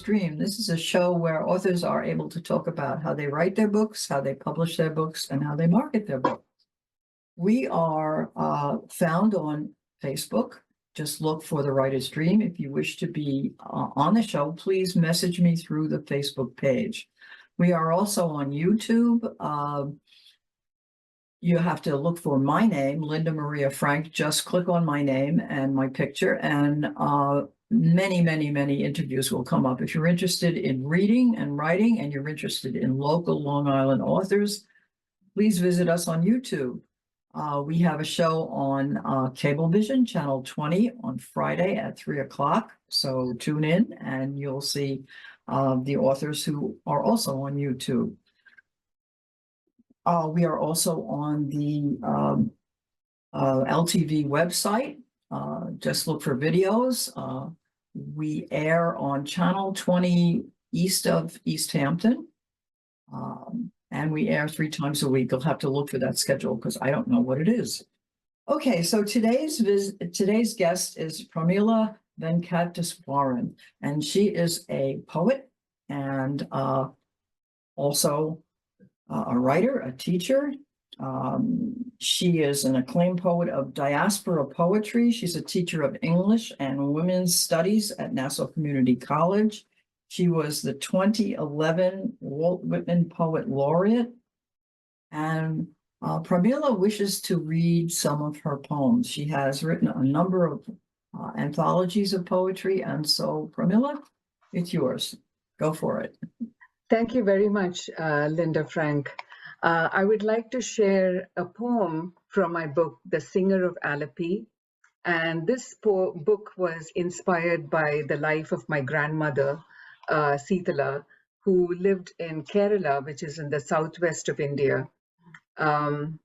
Dream. This is a show where authors are able to talk about how they write their books, how they publish their books, and how they market their books. We are found on Facebook. Just look for The Writer's Dream. If you wish to be on the show, please message me through the Facebook page. We are also on YouTube. You have to look for my name, Linda Maria Frank. Just click on my name and my picture, and many interviews will come up. If you're interested in reading and writing, and you're interested in local Long Island authors, please visit us on YouTube. We have a show on Cablevision, Channel 20, on Friday at 3 o'clock. So tune in and you'll see the authors who are also on YouTube. We are also on the LTV website. Just look for videos. We air on Channel 20 east of East Hampton. And we air 3 times a week. You'll have to look for that schedule because I don't know what it is. Okay, so today's guest is Pramila Ventkateswaran, and she is a poet and also a writer, a teacher. She is an acclaimed poet of diaspora poetry. She's a teacher of English and women's studies at Nassau Community College. She was the 2011 Walt Whitman Poet Laureate. And Pramila wishes to read some of her poems. She has written a number of anthologies of poetry. And so, Pramila, it's yours. Go for it. Thank you very much, Linda Frank. I would like to share a poem from my book, The Singer of Alleppey. And this book was inspired by the life of my grandmother, Sitala, who lived in Kerala, which is in the southwest of India. And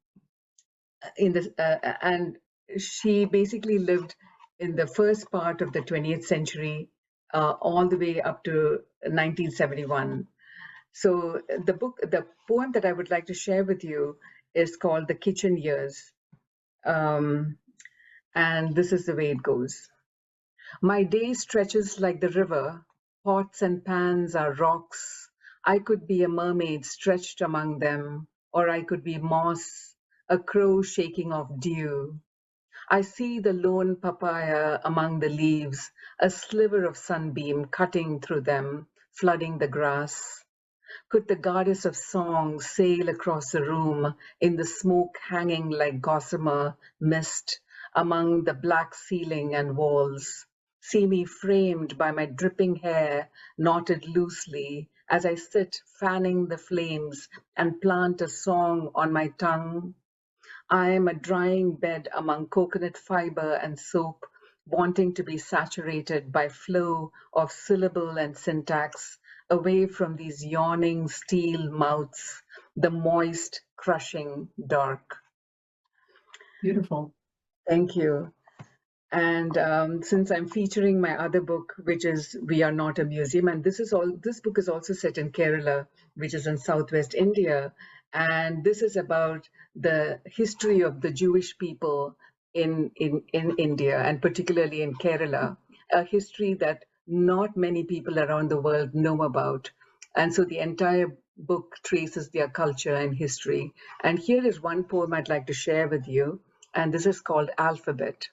she basically lived in the first part of the 20th century, all the way up to 1971. So the poem that I would like to share with you is called The Kitchen Years. And this is the way it goes. My day stretches like the river. Pots and pans are rocks. I could be a mermaid stretched among them, or I could be moss, a crow shaking off dew. I see the lone papaya among the leaves, a sliver of sunbeam cutting through them, flooding the grass. Could the goddess of song sail across the room in the smoke hanging like gossamer mist among the black ceiling and walls? See me framed by my dripping hair knotted loosely as I sit fanning the flames and plant a song on my tongue. I am a drying bed among coconut fiber and soap, wanting to be saturated by flow of syllable and syntax, away from these yawning steel mouths, the moist, crushing dark. Beautiful. Thank you. And since I'm featuring my other book, which is We Are Not a Museum, and this book is also set in Kerala, which is in southwest India. And this is about the history of the Jewish people in India, and particularly in Kerala, a history that not many people around the world know about. And so the entire book traces their culture and history. And here is one poem I'd like to share with you, and this is called Alphabet.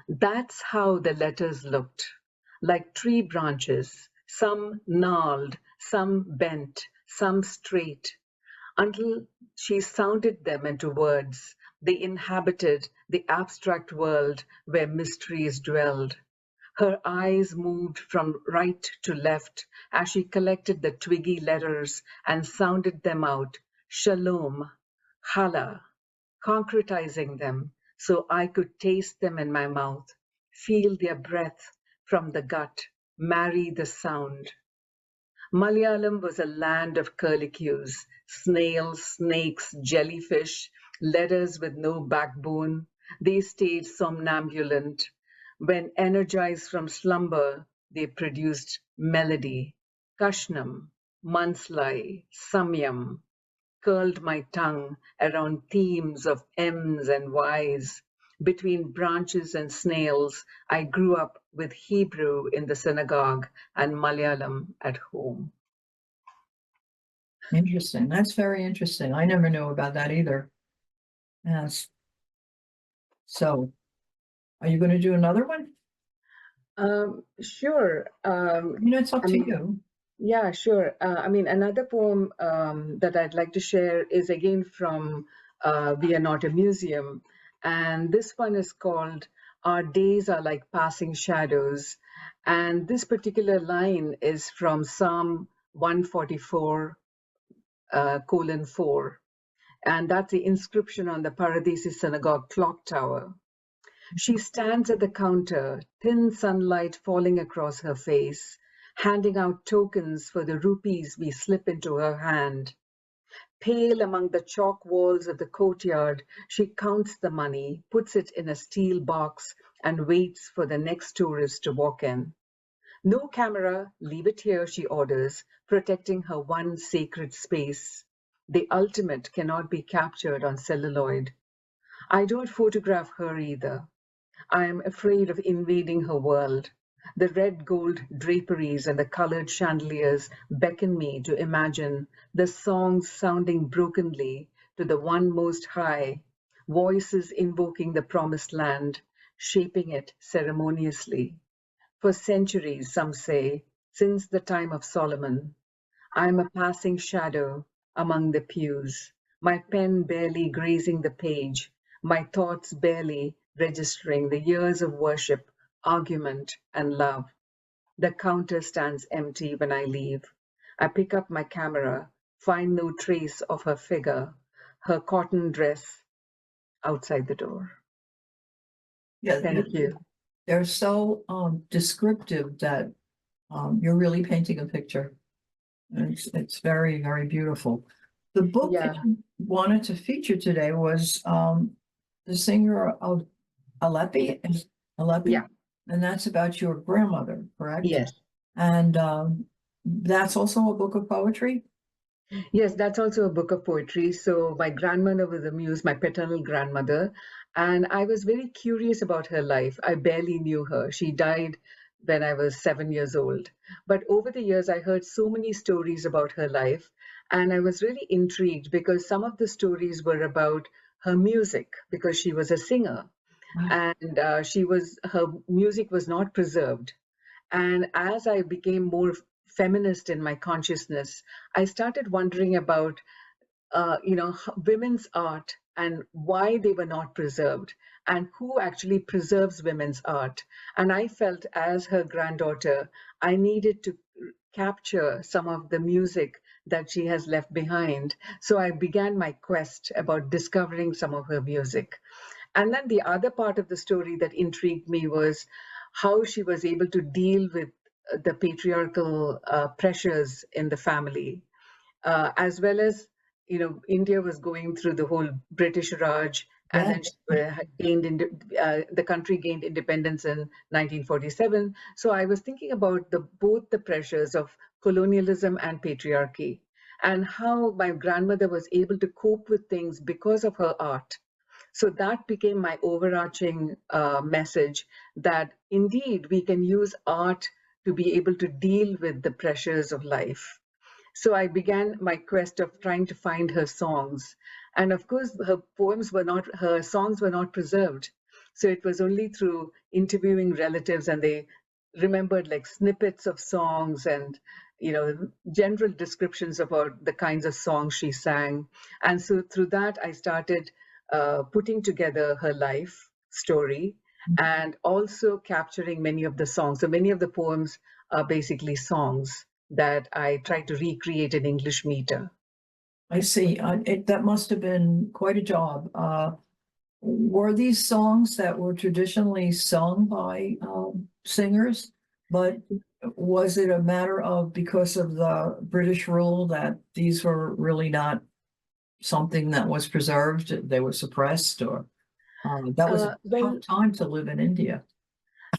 That's how the letters looked, like tree branches, some gnarled, some bent, some straight, until she sounded them into words. They inhabited the abstract world where mysteries dwelled. Her eyes moved from right to left as she collected the twiggy letters and sounded them out, shalom, challah, concretizing them so I could taste them in my mouth, feel their breath from the gut, marry the sound. Malayalam was a land of curlicues, snails, snakes, jellyfish, letters with no backbone. They stayed somnambulant. When energized from slumber, they produced melody. Kashnam, Manslai, Samyam, curled my tongue around themes of M's and Y's. Between branches and snails, I grew up with Hebrew in the synagogue and Malayalam at home. Interesting. That's very interesting. I never knew about that either. Yes. So, are you going to do another one? Sure. It's up to you. Yeah, sure. Another poem that I'd like to share is again from We Are Not a Museum. And this one is called Our Days Are Like Passing Shadows. And this particular line is from Psalm 144, colon 4. And that's the inscription on the Paradesi Synagogue clock tower. She stands at the counter, thin sunlight falling across her face, handing out tokens for the rupees we slip into her hand. Pale among the chalk walls of the courtyard, she counts the money, puts it in a steel box, and waits for the next tourist to walk in. No camera, leave it here, she orders, protecting her one sacred space. The ultimate cannot be captured on celluloid. I don't photograph her either. I am afraid of invading her world. The red gold draperies and the colored chandeliers beckon me to imagine the songs sounding brokenly to the one most high, voices invoking the promised land, shaping it ceremoniously. For centuries, some say, since the time of Solomon, I am a passing shadow among the pews, my pen barely grazing the page, my thoughts barely registering the years of worship, argument, and love. The counter stands empty when I leave. I pick up my camera, find no trace of her figure, her cotton dress outside the door. Yeah, Thank you. They're so descriptive that you're really painting a picture. It's very, very beautiful. The book that you wanted to feature today was the singer of Aleppi, Yeah. And that's about your grandmother, correct? Yes. And that's also a book of poetry? Yes, that's also a book of poetry. So my grandmother was a muse, my paternal grandmother, and I was very curious about her life. I barely knew her. She died when I was 7 years old. But over the years, I heard so many stories about her life, and I was really intrigued because some of the stories were about her music, because she was a singer, and her music was not preserved. And as I became more feminist in my consciousness, I started wondering about, women's art and why they were not preserved and who actually preserves women's art. And I felt as her granddaughter, I needed to capture some of the music that she has left behind. So I began my quest about discovering some of her music. And then the other part of the story that intrigued me was how she was able to deal with the patriarchal pressures in the family, as well as, India was going through the whole British Raj, and then the country gained independence in 1947. So I was thinking about both the pressures of colonialism and patriarchy, and how my grandmother was able to cope with things because of her art. So that became my overarching message, that indeed we can use art to be able to deal with the pressures of life. So I began my quest of trying to find her songs. And of course, her songs were not preserved. So it was only through interviewing relatives, and they remembered like snippets of songs and, general descriptions about the kinds of songs she sang. And so through that, I started putting together her life story and also capturing many of the songs. So many of the poems are basically songs that I tried to recreate in English meter. I see. That must have been quite a job. Were these songs that were traditionally sung by singers, but was it a matter of, because of the British rule, that these were really not something that was preserved, they were suppressed, or that was a tough time to live in India?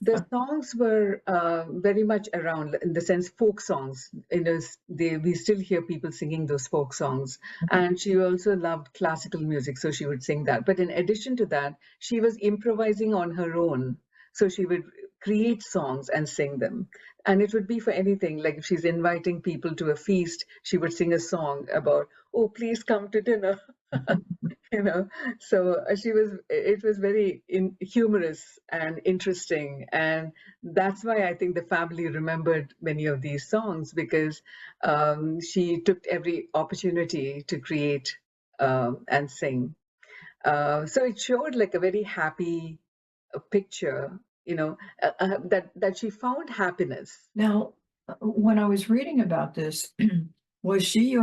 The songs were very much around, in the sense, folk songs. We still hear people singing those folk songs. And she also loved classical music, so she would sing that. But in addition to that, she was improvising on her own. So she would create songs and sing them. And it would be for anything. Like if she's inviting people to a feast, she would sing a song about, oh, please come to dinner. So it was very humorous and interesting. And that's why I think the family remembered many of these songs, because she took every opportunity to create and sing. So it showed like a very happy picture, that she found happiness. Now, when I was reading about this, was she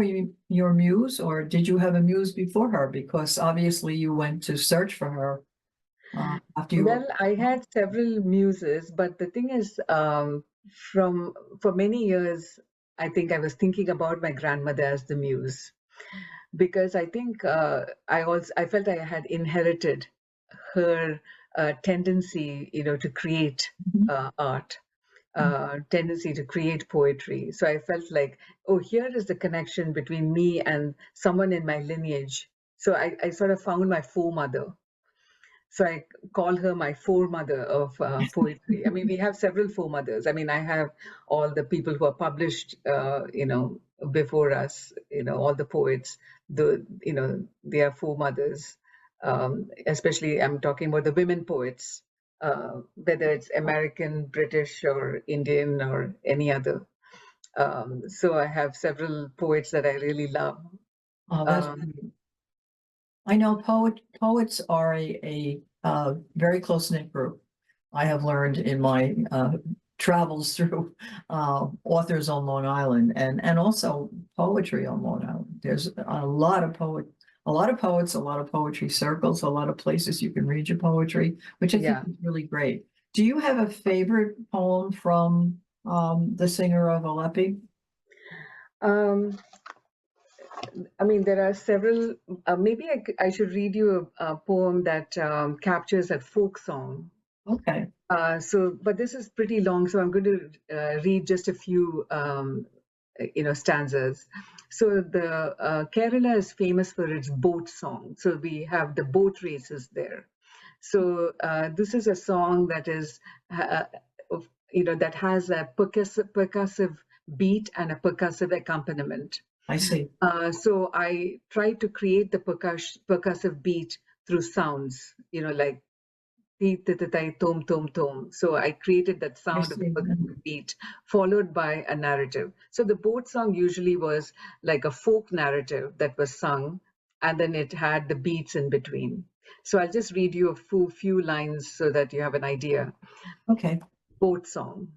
your muse, or did you have a muse before her? Because obviously you went to search for her after you Well, were. I had several muses, but the thing is, for many years, I think I was thinking about my grandmother as the muse, because I think I felt I had inherited her tendency, to create Mhm. art, tendency to create poetry. So I felt like, oh, here is the connection between me and someone in my lineage. So I sort of found my foremother. So I call her my foremother of poetry. I mean, we have several foremothers. I mean, I have all the people who are published, before us, all the poets, they are foremothers. Especially, I'm talking about the women poets, whether it's American, British, or Indian, or any other. So I have several poets that I really love. Oh, that's Um, great. I know poets are a very close-knit group. I have learned in my travels through authors on Long Island and also poetry on Long Island. There's a lot of a lot of poets, a lot of poetry circles, a lot of places you can read your poetry, which I think yeah. is really great. Do you have a favorite poem from the singer of Aleppi? Um, I mean, there are several. Maybe I should read you a poem that captures a folk song. Okay, But this is pretty long, so I'm going to read just a few, stanzas. So the Kerala is famous for its boat song. So we have the boat races there. So this is a song that is, uh, that has a percussive beat and a percussive accompaniment. I see. So I tried to create the percussive beat through sounds, like tee, tee, tee, tee, tom, tom, tom. So I created that I sound of the see. percussive beat, followed by a narrative. So the boat song usually was like a folk narrative that was sung, and then it had the beats in between. So I'll just read you a few lines so that you have an idea. Okay. Boat song.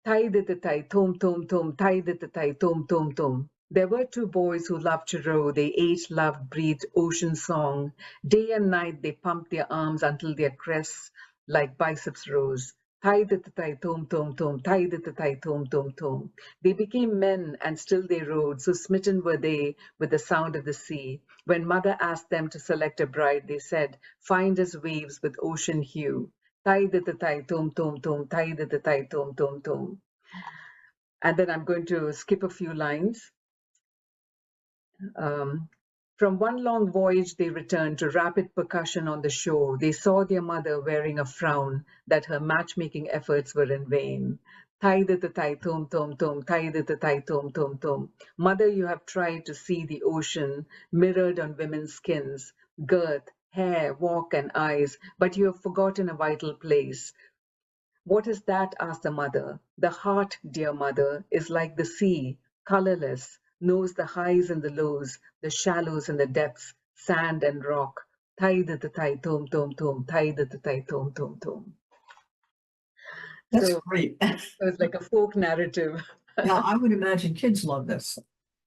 Tai de tai, tom tom tom, tai de tai, tom tom tom. There were two boys who loved to row. They ate, loved, breathed ocean song. Day and night they pumped their arms until their crests like biceps rose. Tai de tai, tom tom tom, tai de tai, tom tom tom. They became men and still they rowed. So smitten were they with the sound of the sea. When mother asked them to select a bride, they said, "Find us waves with ocean hue." Tai de tai, tom tom tom, tai de tai, tom tom tom. And then I'm going to skip a few lines. Um, from one long voyage, they returned to rapid percussion on the shore. They saw their mother wearing a frown that her matchmaking efforts were in vain. Tai de tai tom tom tom, tai de tai tom tom tom. Mother, you have tried to see the ocean mirrored on women's skins, girth, hair, walk, and eyes, but you have forgotten a vital place. What is that? Asked the mother. The heart, dear mother, is like the sea, colorless, knows the highs and the lows, the shallows and the depths, sand and rock. Tai de tai tom tom tom, tai de tai tom tom tom. That's So great. it's like a folk narrative. Yeah, I would imagine kids love this.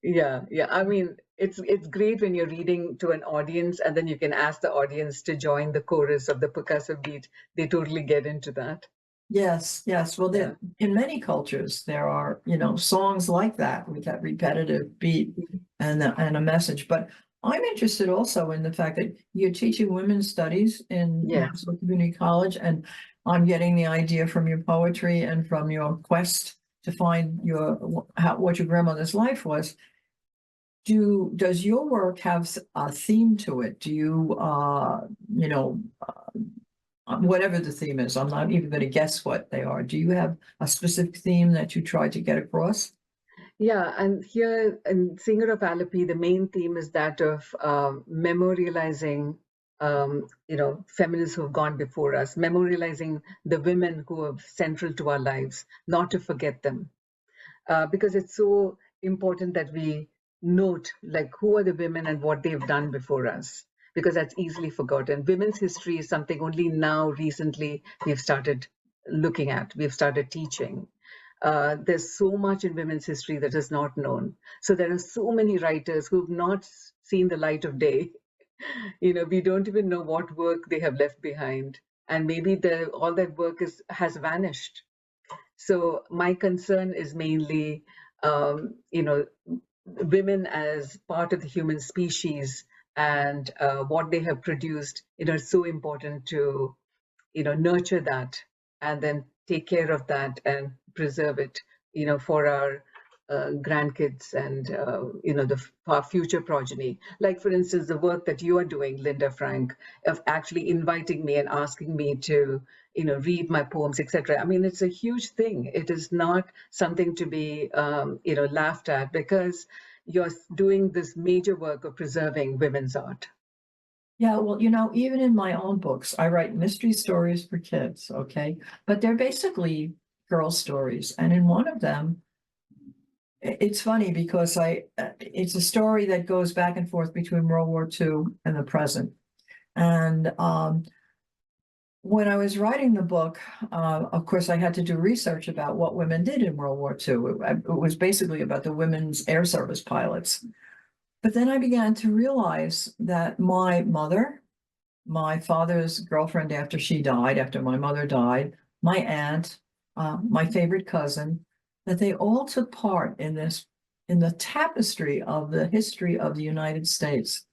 Yeah, yeah. I mean, it's great when you're reading to an audience and then you can ask the audience to join the chorus of the percussive beat. They totally get into that. Yes, yes. Well, Yeah. in many cultures, there are, songs like that with that repetitive beat and a message. But I'm interested also in the fact that you're teaching women's studies in Yeah. Nassau Community College, and I'm getting the idea from your poetry and from your quest to find what your grandmother's life was. Does your work have a theme to it? Do you, whatever the theme is, I'm not even going to guess what they are. Do you have a specific theme that you try to get across? Yeah, and here in Singer of Alleppey, the main theme is that of memorializing, feminists who have gone before us, memorializing the women who are central to our lives, not to forget them. Because it's so important that we note, like, who are the women and what they've done before us, because that's easily forgotten. Women's history is something only now, recently, we've started looking at, we've started teaching. There's so much in women's history that is not known. So there are so many writers who've not seen the light of day. We don't even know what work they have left behind. And maybe all that work has vanished. So my concern is mainly, women as part of the human species, and what they have produced. It's so important to, nurture that and then take care of that and preserve it, for our grandkids and, our future progeny. Like, for instance, the work that you are doing, Linda Frank, of actually inviting me and asking me to, read my poems, etc. I mean, it's a huge thing. It is not something to be, laughed at, because you're doing this major work of preserving women's art. Yeah, well, even in my own books, I write mystery stories for kids, okay? But they're basically girl stories. And in one of them, it's funny because it's a story that goes back and forth between World War II and the present. And when I was writing the book, of course, I had to do research about what women did in World War II. It was basically about the women's air service pilots. But then I began to realize that my mother, my father's girlfriend after my mother died, my aunt, my favorite cousin, that they all took part in the tapestry of the history of the United States,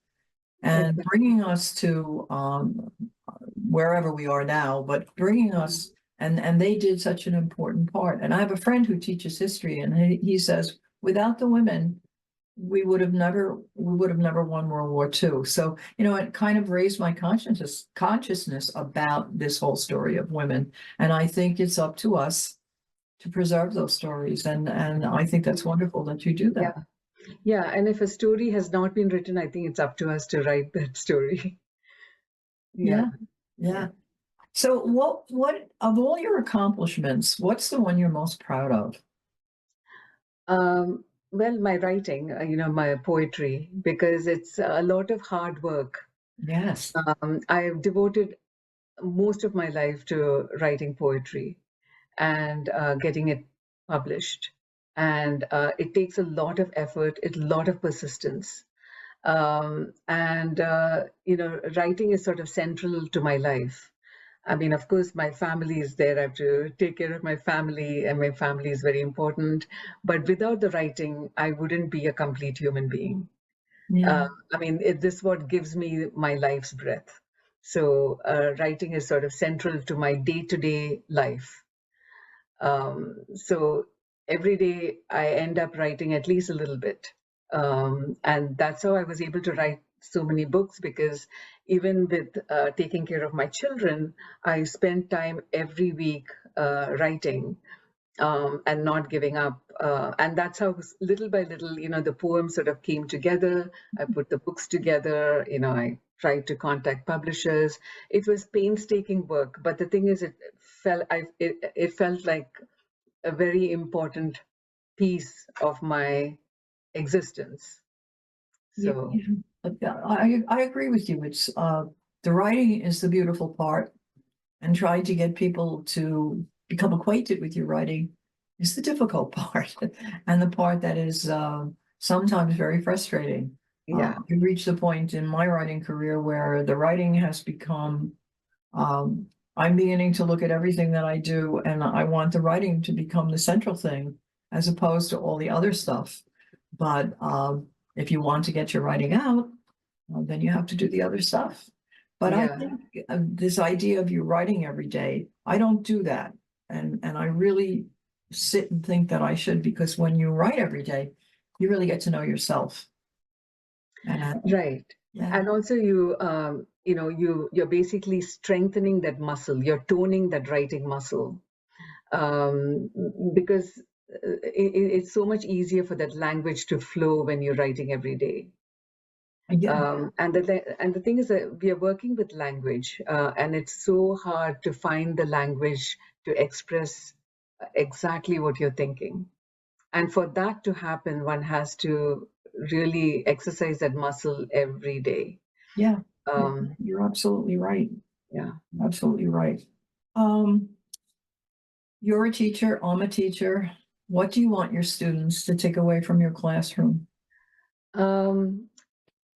and bringing us to wherever we are now, but bringing us, and they did such an important part. And I have a friend who teaches history, and he says, without the women, we would have never won World War II. So, it kind of raised my consciousness about this whole story of women. And I think it's up to us to preserve those stories. And I think that's wonderful that you do that. Yeah. And if a story has not been written, I think it's up to us to write that story. Yeah. So what of all your accomplishments, what's the one you're most proud of? Well, my writing, my poetry, because it's a lot of hard work. Yes. I've devoted most of my life to writing poetry and getting it published. And it takes a lot of effort, a lot of persistence. And writing is sort of central to my life. I mean, of course, my family is there. I have to take care of my family, and my family is very important. But without the writing, I wouldn't be a complete human being. Yeah. I mean, this is what gives me my life's breath. So writing is sort of central to my day-to-day life. So every day I end up writing at least a little bit. And that's how I was able to write so many books, because even with taking care of my children, I spent time every week writing and not giving up. And that's how, little by little, the poems sort of came together. I put the books together, I tried to contact publishers. It was painstaking work, but the thing is, it felt like a very important piece of my existence. So I agree with you. It's the writing is the beautiful part, and trying to get people to become acquainted with your writing is the difficult part, and the part that is sometimes very frustrating. yeah, I reached the point in my writing career where the writing has become, I'm beginning to look at everything that I do, and I want the writing to become the central thing as opposed to all the other stuff. But if you want to get your writing out, then you have to do the other stuff. But I yeah. think this idea of you writing every day, I don't do that. And I really sit and think that I should, because when you write every day, you really get to know yourself. And Right. yeah, And also you're basically strengthening that muscle. You're toning that writing muscle, um, because it's so much easier for that language to flow when you're writing every day. yeah, And the thing is that we are working with language, and it's so hard to find the language to express exactly what you're thinking. And for that to happen, one has to really exercise that muscle every day. yeah, Um, you're absolutely right. yeah. Absolutely right. Um, you're a teacher, I'm a teacher. What do you want your students to take away from your classroom? Um,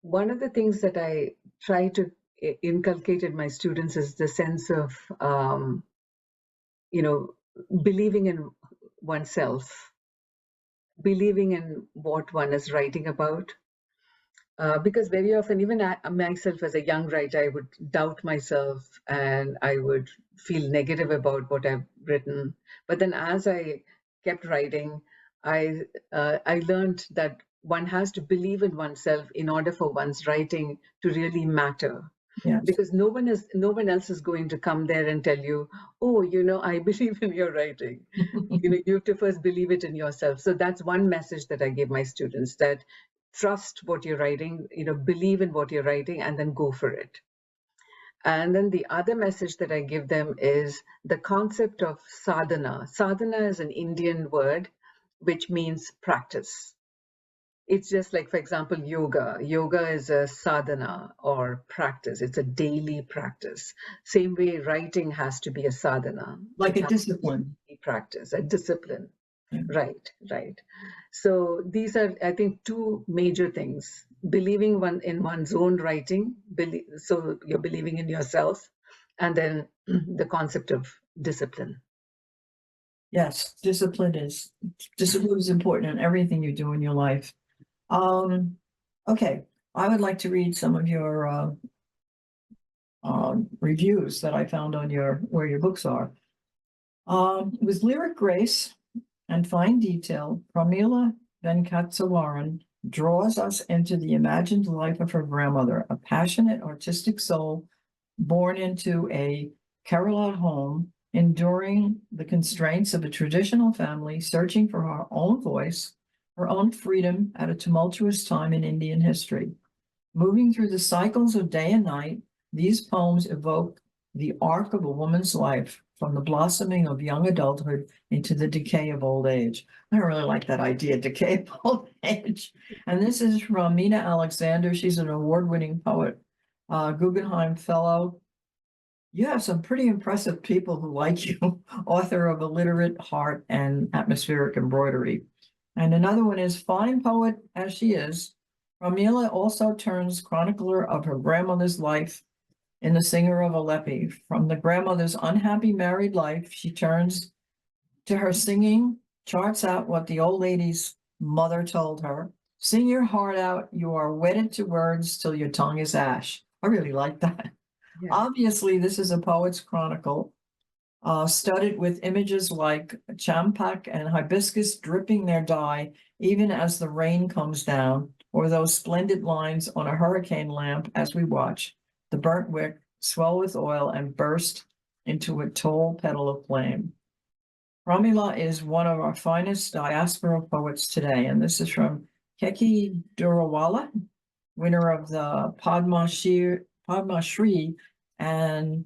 One of the things that I try to inculcate in my students is the sense of, you know, believing in oneself, believing in what one is writing about. Because very often, even myself as a young writer, I would doubt myself and I would feel negative about what I've written. But then, as I kept writing, I learned that one has to believe in oneself in order for one's writing to really matter. Yes. Because no one else is going to come there and tell you, oh, I believe in your writing. You have to first believe it in yourself. So that's one message that I give my students, that trust what you're writing, believe in what you're writing, and then go for it. And then the other message that I give them is the concept of sadhana. Sadhana is an Indian word which means practice. It's just like, for example, yoga. Yoga is a sadhana or practice. It's a daily practice. Same way writing has to be a sadhana. Like It a has to be discipline. a practice, a discipline. Yeah. Right, right. So these are, I think, two major things. Believing in one's own writing, so you're believing in yourself, and then the concept of discipline. Yes, discipline is important in everything you do in your life. Okay, I would like to read some of your reviews that I found on where your books are. With lyric grace and fine detail, Pramila Ventkateswaran draws us into the imagined life of her grandmother, a passionate artistic soul born into a Kerala home, enduring the constraints of a traditional family, searching for her own voice, her own freedom at a tumultuous time in Indian history. Moving through the cycles of day and night, these poems evoke the arc of a woman's life from the blossoming of young adulthood into the decay of old age. I really like that idea, decay of old age. And this is from Mina Alexander. She's an award-winning poet, Guggenheim Fellow. You have some pretty impressive people who like you, author of Illiterate Heart and Atmospheric Embroidery. And another one is fine poet as she is. Pramila also turns chronicler of her grandmother's life in The Singer of Aleppi. From the grandmother's unhappy married life, she turns to her singing, charts out what the old lady's mother told her. Sing your heart out, you are wedded to words till your tongue is ash. I really like that. Yeah. Obviously, this is a poet's chronicle, studded with images like champak and hibiscus dripping their dye, even as the rain comes down, or those splendid lines on a hurricane lamp as we watch the burnt wick swell with oil and burst into a tall petal of flame. Pramila is one of our finest diaspora poets today, and this is from Keki Durawala, winner of the Padma Shri and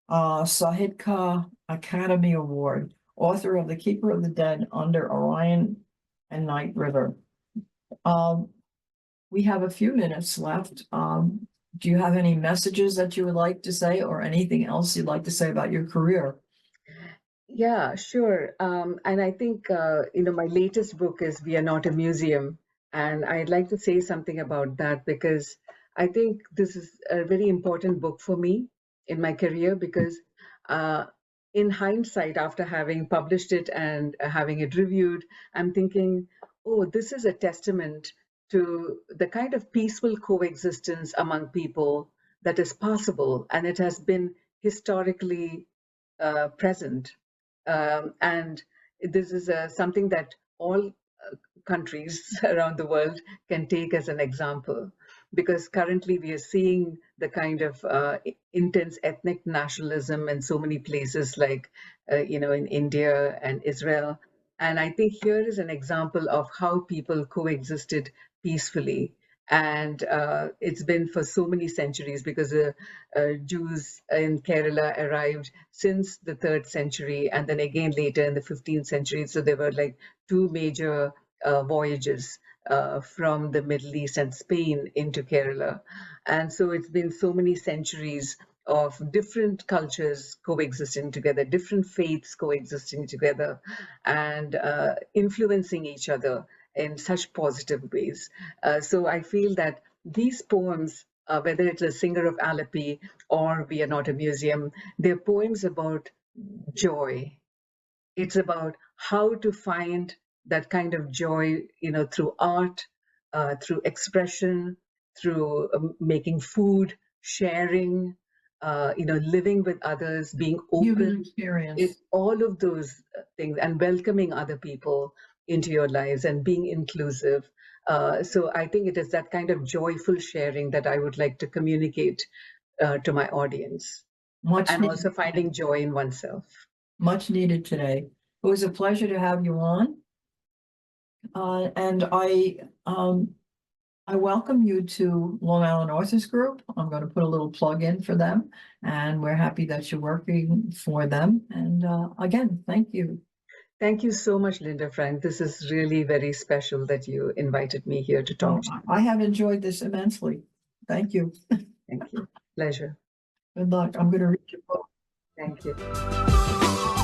Sahitya Academy Award, author of The Keeper of the Dead Under Orion and Night River. We have a few minutes left. Do you have any messages that you would like to say, or anything else you'd like to say about your career? Yeah, sure. And I think, my latest book is We Are Not a Museum. And I'd like to say something about that because I think this is a very important book for me in my career because in hindsight, after having published it and having it reviewed, I'm thinking, oh, this is a testament to the kind of peaceful coexistence among people that is possible. And it has been historically present. And this is something that all countries around the world can take as an example, because currently we are seeing the kind of intense ethnic nationalism in so many places, like in India and Israel. And I think here is an example of how people coexisted peacefully. And it's been for so many centuries, because Jews in Kerala arrived since the 3rd century, and then again later in the 15th century. So there were like two major voyages from the Middle East and Spain into Kerala. And so it's been so many centuries of different cultures coexisting together, different faiths coexisting together, and influencing each other in such positive ways. So I feel that these poems, whether it's a Singer of Alleppey or We Are Not a Museum, they're poems about joy. It's about how to find that kind of joy, through art, through expression, through making food, sharing, living with others, being Human open. experience. It's all of those things, and welcoming other people into your lives and being inclusive. So I think it is that kind of joyful sharing that I would like to communicate to my audience, and also finding joy in oneself. Much needed today. It was a pleasure to have you on. And I welcome you to Long Island Authors Group. I'm going to put a little plug in for them, and we're happy that you're working for them. And again, thank you. Thank you so much, Linda Frank. This is really very special that you invited me here to talk to you. I have enjoyed this immensely. Thank you. Thank you. Pleasure. Good luck. I'm going to read your book. Thank you.